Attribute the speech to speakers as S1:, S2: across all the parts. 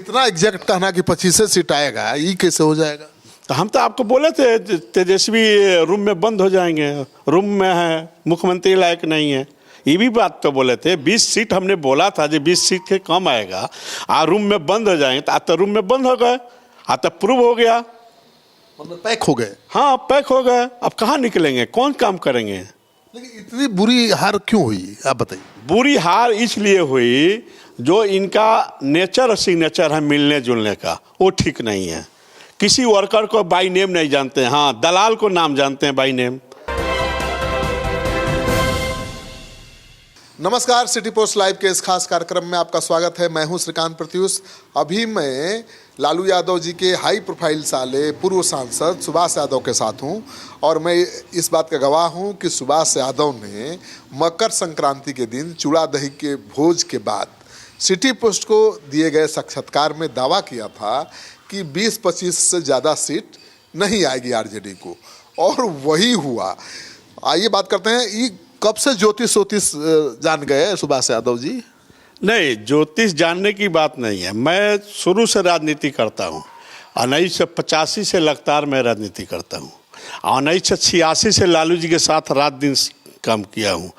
S1: इतना एग्जैक्ट कहना कि 25 सीट आएगा, ये कैसे हो जाएगा?
S2: तो हम तो आपको बोले थे तेजस्वी रूम में बंद हो जाएंगे, रूम में है, मुख्यमंत्री लायक नहीं है, ये भी बात तो बोले थे। 20 सीट हमने बोला था जो 20 सीट के कम आएगा, रूम में बंद हो जाएंगे। तो आज तो रूम में बंद हो गए, आज तो प्रूव हो गया,
S1: मतलब पैक हो गए।
S2: हाँ पैक हो गए। अब कहाँ निकलेंगे, कौन काम करेंगे?
S1: लेकिन इतनी बुरी हार क्यों हुई, आप बताइए।
S2: बुरी हार इसलिए हुई जो इनका नेचर और सिग्नेचर है मिलने जुलने का, वो ठीक नहीं है। किसी वर्कर को बाई नेम नहीं जानते हैं, हाँ दलाल को नाम जानते हैं बाई नेम।
S1: नमस्कार, सिटी पोस्ट लाइव के इस खास कार्यक्रम में आपका स्वागत है। मैं हूं श्रीकांत प्रत्युष। अभी मैं लालू यादव जी के हाई प्रोफाइल साले पूर्व सांसद सुभाष यादव के साथ हूं और मैं इस बात का गवाह हूं कि सुभाष यादव ने मकर संक्रांति के दिन चूड़ा दही के भोज के बाद सिटी पोस्ट को दिए गए साक्षात्कार में दावा किया था कि 20-25 से ज़्यादा सीट नहीं आएगी आरजेडी को, और वही हुआ। आइए बात करते हैं, ये कब से ज्योतिष जान गए सुभाष यादव जी?
S2: नहीं, ज्योतिष जानने की बात नहीं है। मैं शुरू से राजनीति करता हूँ। 1985 से लगातार मैं राजनीति करता हूँ। 1986 से लालू जी के साथ रात दिन काम किया हूँ।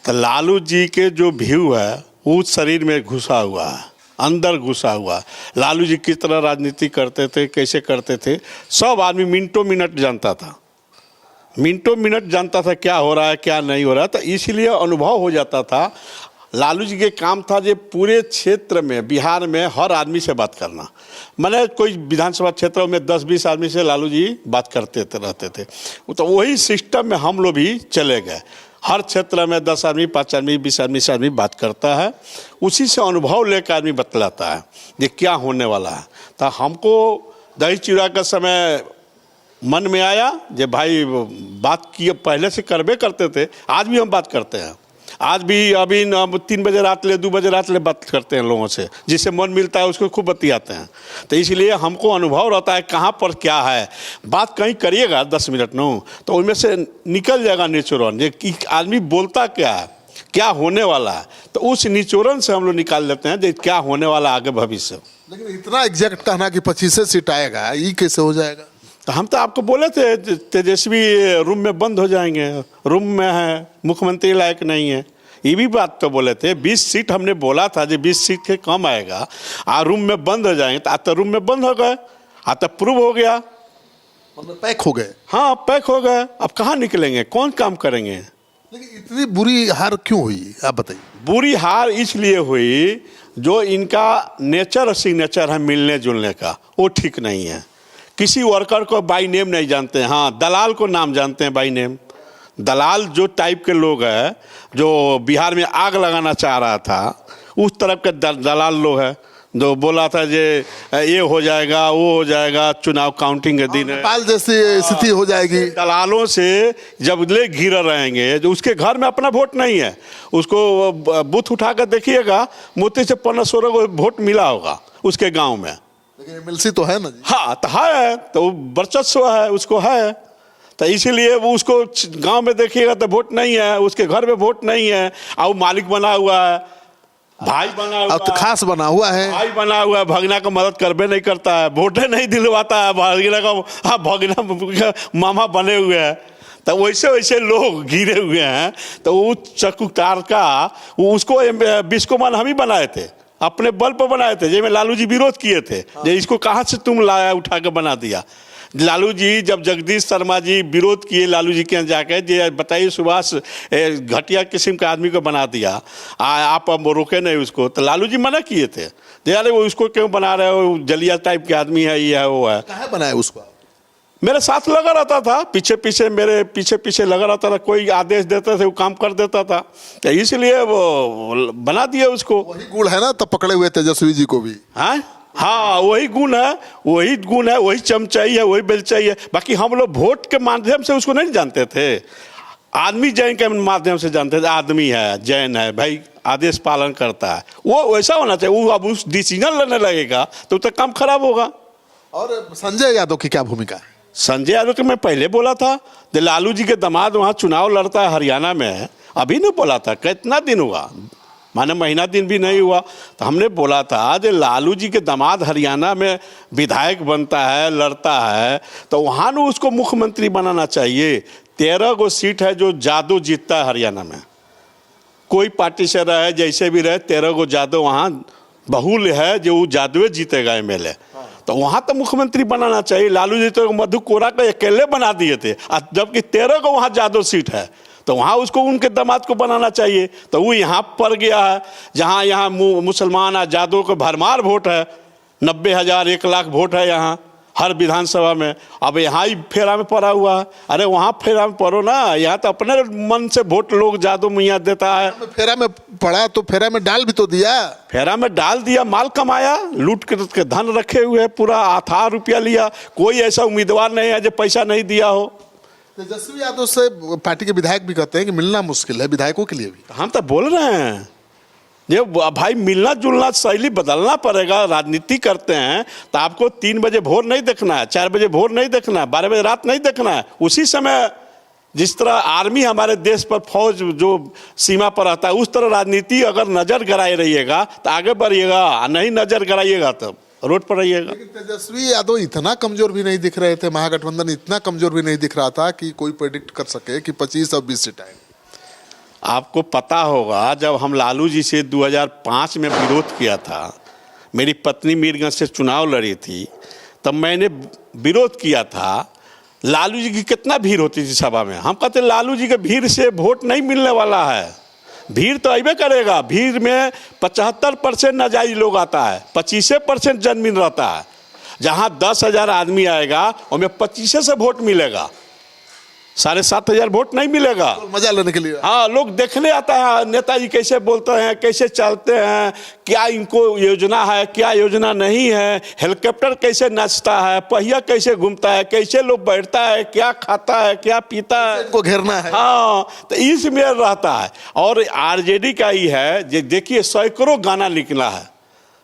S2: तो लालू जी के जो व्यू है वो शरीर में घुसा हुआ है, अंदर घुसा हुआ। लालू जी किस तरह राजनीति करते थे, कैसे करते थे, सब आदमी मिनटों मिनट जानता था, मिनटों मिनट जानता था क्या हो रहा है क्या नहीं हो रहा है। तो इसलिए अनुभव हो जाता था। लालू जी के काम था जो पूरे क्षेत्र में, बिहार में हर आदमी से बात करना। मैंने कोई विधानसभा क्षेत्रों में 10-20 आदमी से लालू जी बात करते रहते थे। तो वही सिस्टम में हम लोग भी चले गए। हर क्षेत्र में 10 आदमी, 5 आदमी, 20 आदमी से आदमी बात करता है, उसी से अनुभव लेकर आदमी बतलाता है ये क्या होने वाला है। तो हमको दही चूड़ा का समय मन में आया जे भाई बात किए, पहले से करबे करते थे, आज भी हम बात करते हैं। आज भी अभी 3 बजे रात ले 2 बजे रात ले बात करते हैं लोगों से, जिससे मन मिलता है उसको खूब बतियाते हैं। तो इसलिए हमको अनुभव रहता है कहाँ पर क्या है। बात कहीं करिएगा 10 मिनट नो, तो उनमें से निकल जाएगा निचोड़न ये कि आदमी बोलता क्या है, क्या होने वाला है। तो उस निचोड़न से हम लोग निकाल लेते हैं जो क्या होने वाला आगे भविष्य।
S1: लेकिन इतना एग्जैक्ट कहना कि 25 सीट आएगा, ये कैसे हो जाएगा?
S2: तो हम तो आपको बोले थे तेजस्वी रूम में बंद हो जाएंगे, रूम में है, मुख्यमंत्री लायक नहीं है, ये भी बात तो बोले थे। 20 सीट हमने बोला था जो 20 सीट के कम आएगा, रूम में बंद हो जाएंगे। तो आज तो रूम में बंद हो गए, आज तो प्रूव हो गया,
S1: मतलब पैक हो गए।
S2: हाँ पैक हो गए। अब कहाँ निकलेंगे, कौन काम करेंगे?
S1: लेकिन इतनी बुरी हार क्यों हुई, आप बताइए।
S2: बुरी हार इसलिए हुई जो इनका नेचर और सिग्नेचर है मिलने जुलने का, वो ठीक नहीं है। किसी वर्कर को बाई नेम नहीं जानते हैं, हाँ दलाल को नाम जानते हैं बाई नेम। दलाल जो टाइप के लोग हैं, जो बिहार में आग लगाना चाह रहा था, उस तरफ के दलाल लोग हैं जो बोला था जे ये हो जाएगा वो हो जाएगा, चुनाव काउंटिंग के दिन
S1: नेपाल जैसी स्थिति हो जाएगी।
S2: दलालों से जब ले घिर रहेंगे, जो उसके घर में अपना वोट नहीं है, उसको बूथ उठा कर देखिएगा, मोती से 15-16 को वोट मिला होगा उसके गाँव में।
S1: लेकिन एमएलसी तो है ना जी।
S2: हाँ तो है, तो वर्चस्व है, उसको है। तो इसीलिए वो उसको गांव में देखिएगा तो वोट नहीं है, उसके घर में वोट नहीं है, और वो मालिक बना हुआ है, भाई बना हुआ
S1: अब तो खास बना हुआ है,
S2: भाई बना हुआ है, भगना का मदद करबे नहीं करता है, वोटे नहीं दिलवाता है, भगना का हाँ भगना मामा बने हुए हैं। तो वैसे वैसे लोग घिरे हुए हैं। तो वो चकुतार का उसको बिस्कोमान हम ही बनाए थे, अपने बल पर बनाए थे, जिसमें लालू जी विरोध किए थे। हाँ। इसको कहाँ से तुम लाया उठा के बना दिया। लालू जी जब जगदीश शर्मा जी विरोध किए लालू जी के यहाँ जाकर, जे बताइए सुभाष घटिया किस्म का आदमी को बना दिया, आप अब रोके नहीं उसको। तो लालू जी मना किए थे, यार वो उसको क्यों बना रहे हो, जलिया टाइप के आदमी है, ये है वो है।
S1: कहाँ बनाए उसको?
S2: मेरे साथ लगा रहता था, पीछे पीछे मेरे पीछे लगा रहता था, कोई आदेश देता था वो काम कर देता था। तो इसलिए वो बना दिया उसको।
S1: वही गुण है ना, तब पकड़े हुए तेजस्वी जी को भी।
S2: हाँ वही गुण है, वही चमचाई है, वही बेलचाई है। बाकी हम लोग वोट के माध्यम से उसको नहीं जानते थे, आदमी जैन के माध्यम से जानते थे। आदमी है, जैन है, भाई आदेश पालन करता है, वो वैसा होना चाहिए। वो अब उस डिसीजन लेने लगेगा तो काम खराब होगा।
S1: और संजय यादव की क्या भूमिका है?
S2: संजय यादव को मैं पहले बोला था, तो लालू जी के दामाद वहाँ चुनाव लड़ता है हरियाणा में, अभी नहीं बोला था, कितना दिन हुआ, माने महीना दिन भी नहीं हुआ। तो हमने बोला था कि लालू जी के दामाद हरियाणा में विधायक बनता है, लड़ता है, तो वहाँ न उसको मुख्यमंत्री बनाना चाहिए। 13 गो सीट है जो जादू जीतता है हरियाणा में, कोई पार्टी से रहे जैसे भी रहे, 13 गो जादू वहाँ बहुल है जो वो जादुए जीतेगा MLA। तो वहाँ तो मुख्यमंत्री बनाना चाहिए। लालू जी तो मधु कोरा को अकेले बना दिए थे, जबकि 13 को वहाँ जादू सीट है, तो वहाँ उसको उनके दामाद को बनाना चाहिए। तो वो यहाँ पड़ गया है जहाँ यहाँ मुसलमान आजादों को भरमार वोट है, 90,000 1 लाख वोट है यहाँ हर विधानसभा में। अब यहाँ ही फेरा में पड़ा हुआ है। अरे वहाँ फेरा में पड़ो ना, यहाँ तो अपने मन से वोट लोग जादू मैया देता है।
S1: फेरा में पड़ा तो फेरा में डाल भी तो दिया,
S2: फेरा में डाल दिया, माल कमाया, लूट के धन रखे हुए, पूरा अथाह रुपया लिया। कोई ऐसा उम्मीदवार नहीं है जो पैसा नहीं दिया हो।
S1: तेजस्वी यादव से पार्टी के विधायक भी कहते हैं कि मिलना मुश्किल है विधायकों के लिए भी।
S2: हम तो बोल रहे हैं ये भाई मिलना जुलना शैली बदलना पड़ेगा। राजनीति करते हैं तो आपको 3 बजे भोर नहीं देखना है, 4 बजे भोर नहीं देखना है, 12 बजे रात नहीं देखना है। उसी समय जिस तरह आर्मी हमारे देश पर, फौज जो सीमा पर रहता है, उस तरह राजनीति अगर नज़र गड़ाए रहिएगा तो आगे बढ़िएगा, नहीं नज़र गड़ाइएगा तो रोड पर रहिएगा।
S1: लेकिन तेजस्वी यादव इतना कमजोर भी नहीं दिख रहे थे, महागठबंधन इतना कमजोर भी नहीं दिख रहा था कि कोई प्रेडिक्ट कर सके कि 25 और 20 सीटें आएंगी।
S2: आपको पता होगा जब हम लालू जी से 2005 में विरोध किया था, मेरी पत्नी मीरगंज से चुनाव लड़ी थी, तब मैंने विरोध किया था। लालू जी की कितना भीड़ होती थी सभा में, हम कहते लालू जी के भीड़ से वोट नहीं मिलने वाला है। भीड़ तो अबे करेगा, भीड़ में 75% नाजायज लोग आता है, 25% जनमीन रहता है। जहाँ 10,000 आदमी आएगा उनमें 25 से वोट मिलेगा, 7,500 वोट नहीं मिलेगा।
S1: तो मजा लेने के लिए
S2: हाँ, लोग देखने आता है नेताजी कैसे बोलते हैं, कैसे चलते हैं, क्या इनको योजना है, क्या योजना नहीं है, हेलीकॉप्टर कैसे नाचता है, पहिया कैसे घूमता है, कैसे लोग बैठता है, क्या खाता है, क्या पीता है,
S1: इनको घेरना है।
S2: हाँ, तो इसमें रहता है। और RJD का ही है, देखिए सैकड़ों गाना निकला है,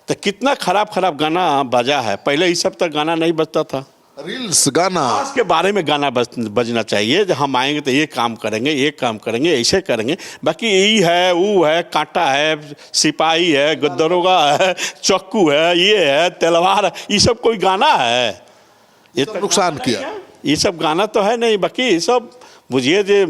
S2: तो कितना खराब खराब गाना बजा है। पहले इस सब तक गाना नहीं बजता था,
S1: रील्स गाना
S2: के बारे में गाना बजना चाहिए। जब हम आएंगे तो ये काम करेंगे, ये काम करेंगे, ऐसे करेंगे। बाकी यही है, वो है, कांटा है, सिपाही है, दरोगा है, चाकू है, ये है, तलवार है, ये सब कोई गाना है? ये तो
S1: नुकसान किया,
S2: ये सब गाना तो है नहीं। बाकी ये सब बुझिए जो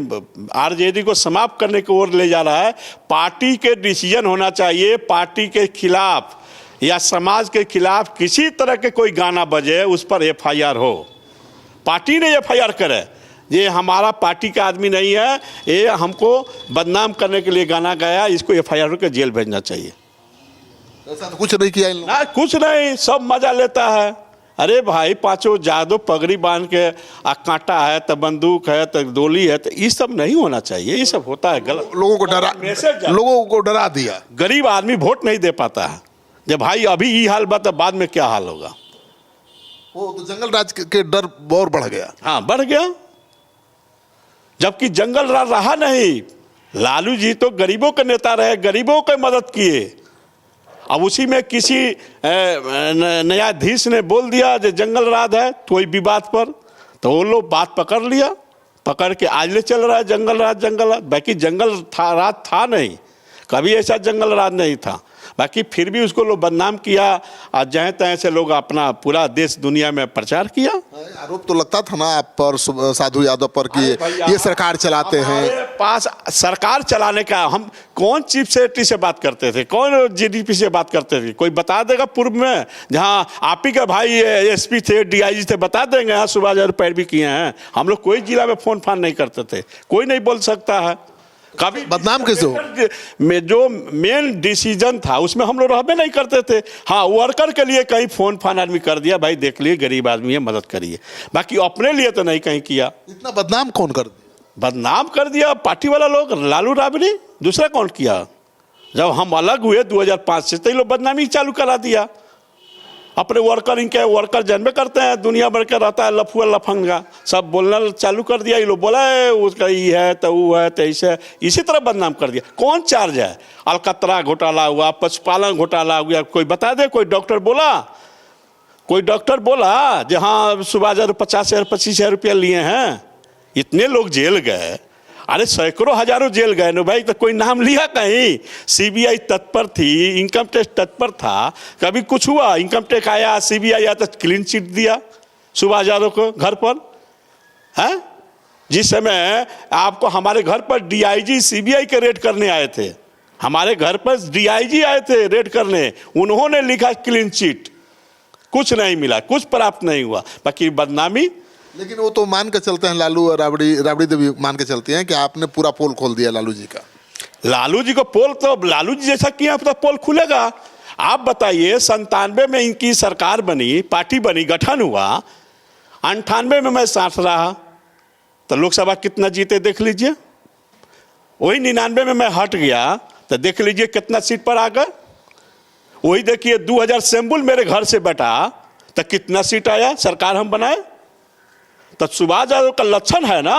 S2: RJD को समाप्त करने की ओर ले जा रहा है। पार्टी के डिसीजन होना चाहिए, पार्टी के खिलाफ या समाज के खिलाफ किसी तरह के कोई गाना बजे उस पर FIR हो। पार्टी ने FIR करे, ये हमारा पार्टी का आदमी नहीं है, ये हमको बदनाम करने के लिए गाना गाया, इसको FIR हो के जेल भेजना चाहिए।
S1: ऐसा तो कुछ नहीं किया इन लोगों
S2: ना, कुछ नहीं, सब मजा लेता है। अरे भाई, 5 जादू पगड़ी बांध के कांटा है तो बंदूक है तो गोली है, तो ये सब नहीं होना चाहिए। ये सब होता है गलत,
S1: लोगों को डरा दिया।
S2: गरीब आदमी वोट नहीं दे पाता है। जब भाई अभी ये हाल बात है, बाद में क्या हाल होगा?
S1: वो तो जंगल राज के डर और बढ़ गया।
S2: हाँ, बढ़ गया, जबकि जंगल राज रहा नहीं। लालू जी तो गरीबों के नेता रहे, गरीबों की मदद किए। अब उसी में किसी न्यायाधीश ने बोल दिया जो जंगल राज है कोई भी बात पर, तो वो लोग बात पकड़ लिया, पकड़ के आज ले चल रहा है जंगल राज। बाकी जंगल राज था नहीं, कभी ऐसा जंगल राज नहीं था। बाकी फिर भी उसको लोग बदनाम किया और जहाँ तहाँ से लोग अपना पूरा देश दुनिया में प्रचार किया।
S1: आरोप तो लगता था ना आप पर, साधु यादव पर, कि ये सरकार चलाते हैं।
S2: पास सरकार चलाने का हम कौन चीफ सेक्रेटरी से बात करते थे, कौन GDP से बात करते थे? कोई बता देगा पूर्व में, जहाँ आप ही का भाई SP थे, DIG थे, बता देंगे। हाँ, सुबह हजार पैरवी किए हैं हम लोग। कोई जिला में फोन फान नहीं करते थे, कोई नहीं बोल सकता है। कभी
S1: बदनाम कैसे हो?
S2: में जो मेन डिसीजन था उसमें हम लोग रहबे नहीं करते थे। हाँ, वर्कर के लिए कहीं फोन फान आदमी कर दिया, भाई देख लिए गरीब आदमी है, मदद करिए। बाकी अपने लिए तो नहीं कहीं किया।
S1: इतना बदनाम कौन कर दिया?
S2: बदनाम कर दिया पार्टी वाला लोग, लालू राबड़ी, दूसरा कौन किया? जब हम अलग हुए 2005 से, तो ये लोग बदनामी चालू करा दिया। अपने वर्कर, इनके वर्कर जन्मे करते हैं, दुनिया भर का रहता है लफुआ लफंगा, सब बोलना चालू कर दिया। ये लोग बोला है उसका ये है तो वो है तो ऐसे, इसी तरह बदनाम कर दिया। कौन चार्ज है? अलकतरा घोटाला हुआ, पशुपालन घोटाला हुआ, कोई बता दे? कोई डॉक्टर बोला जहाँ सुबह 50,000 25,000 रुपया लिए हैं? इतने लोग जेल गए अरे सैकड़ों हजारों जेल गए ना भाई, तो कोई नाम लिया कहीं? सीबीआई तत्पर थी, इनकम टैक्स तत्पर था, कभी कुछ हुआ? इनकम टैक्स आया, सीबीआई आया तो क्लीन चिट दिया सुभाष यादव को घर पर, है? जिस समय आपको हमारे घर पर डीआईजी सीबीआई के रेड करने आए थे, हमारे घर पर डीआईजी आए थे रेड करने, उन्होंने लिखा क्लीन चिट, कुछ नहीं मिला, कुछ प्राप्त नहीं हुआ, बाकी बदनामी।
S1: लेकिन वो तो मान के चलते हैं, लालू और राबड़ी देवी मान के चलती हैं कि आपने पूरा पोल खोल दिया लालू जी का।
S2: लालू जी को पोल, तो लालू जी जैसा किया तो पोल खुलेगा। आप बताइए, 97 में इनकी सरकार बनी, पार्टी बनी, गठन हुआ, 98 में मैं साथ रहा, तो लोकसभा कितना जीते देख लीजिए। वही 99 में मैं हट गया तो देख लीजिए कितना सीट पर आ गए। वही देखिए 2000 सैंबुल मेरे घर से बटा तो कितना सीट आया, सरकार हम बनाए। तो सुभाष यादव का लक्षण है ना।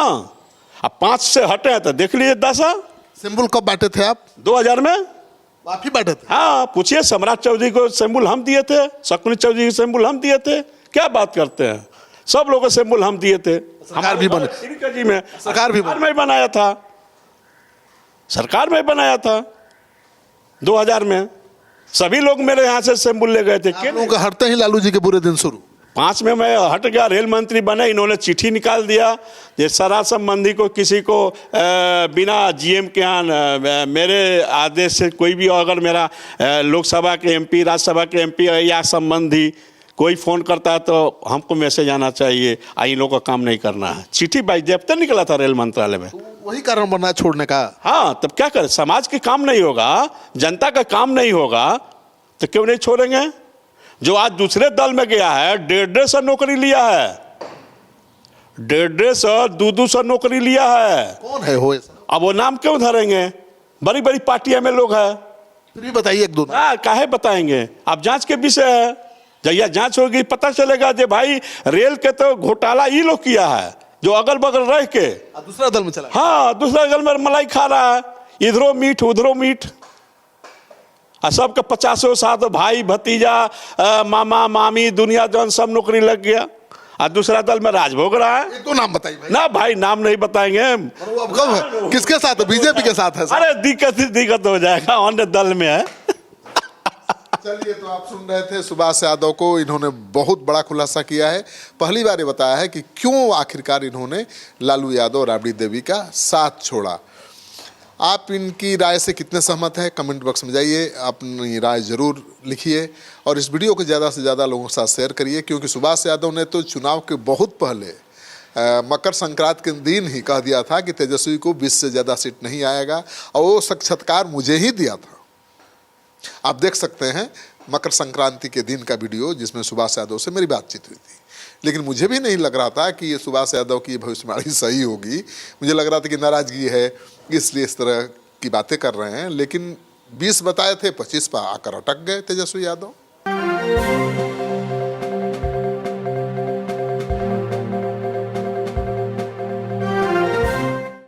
S2: अब 5 से हटे तो देख लीजिए 10।
S1: सिंबल कब बांटे थे आप?
S2: 2000 में
S1: आप ही बांटे थे?
S2: हाँ, पूछिए, सम्राट चौधरी को सिंबल हम दिए थे, शकुनी चौधरी को सिंबल हम दिए थे। क्या बात करते हैं, सब लोगों को सिंबल हम दिए थे।
S1: सरकार भी बने,
S2: जी में
S1: सरकार भी
S2: में बनाया था, सरकार में बनाया था 2000 में। सभी लोग मेरे यहाँ से सिंबल ले गए थे।
S1: आप लोगों का हटते ही लालू जी के बुरे दिन शुरू।
S2: 5 में मैं हट गया, रेल मंत्री बने, इन्होंने चिट्ठी निकाल दिया ये सारा संबंधी को, किसी को बिना जीएम के यहाँ मेरे आदेश से कोई भी अगर मेरा लोकसभा के एमपी, राज्यसभा के एमपी या संबंधी कोई फ़ोन करता है तो हमको मैसेज आना चाहिए, इन लोगों का काम नहीं करना है। चिट्ठी बाइज्याप्ता निकला था रेल मंत्रालय में।
S1: वही कारण बना छोड़ने का।
S2: हाँ, तब क्या करें, समाज के काम नहीं होगा, जनता का काम नहीं होगा तो क्यों नहीं छोड़ेंगे। जो आज दूसरे दल में गया है, 150 नौकरी लिया है, 150 नौकरी लिया है।
S1: कौन है वो?
S2: अब वो नाम क्यों धरेंगे, बड़ी बड़ी पार्टियां में लोग हैं।
S1: फिर भी बताइए एक दो।
S2: काहे बताएंगे, अब जांच के विषय है, जब जांच होगी पता चलेगा। जे भाई रेल के तो घोटाला ये लोग किया है, जो अगल बगल रह के
S1: दूसरा दल में चला।
S2: हाँ, दूसरा दल में मलाई खा रहा है, इधरों मीठ उधरों मीठ, और सबके 50 साथ भाई भतीजा मामा मामी दुनिया जन सब नौकरी लग गया, और दूसरा दल में राजभोग रहा है।
S1: एक दो नाम बताइए भाई।
S2: ना भाई, नाम नहीं बताएंगे।
S1: अब कब है? किसके साथ है? बीजेपी के साथ है?
S2: अरे दिक्कत हो जाएगा, अन्य दल में है।
S1: चलिए, तो आप सुन रहे थे सुभाष यादव को, इन्होंने बहुत बड़ा खुलासा किया है। पहली बार ये बताया है कि क्यों आखिरकार इन्होंने लालू यादव और राबड़ी देवी का साथ छोड़ा। आप इनकी राय से कितने सहमत हैं, कमेंट बॉक्स में जाइए, अपनी राय जरूर लिखिए और इस वीडियो को ज़्यादा से ज़्यादा लोगों के साथ शेयर करिए, क्योंकि सुभाष यादव ने तो चुनाव के बहुत पहले मकर संक्रांति के दिन ही कह दिया था कि तेजस्वी को 20 से ज़्यादा सीट नहीं आएगा, और वो साक्षात्कार मुझे ही दिया था। आप देख सकते हैं मकर संक्रांति के दिन का वीडियो, जिसमें सुभाष यादव से मेरी बातचीत हुई थी। लेकिन मुझे भी नहीं लग रहा था कि ये सुभाष यादव की भविष्यवाणी सही होगी। मुझे लग रहा था कि नाराजगी है, इसलिए इस तरह की बातें कर रहे हैं। लेकिन 20 बताए थे, 25 पर आकर अटक गए तेजस्वी यादव।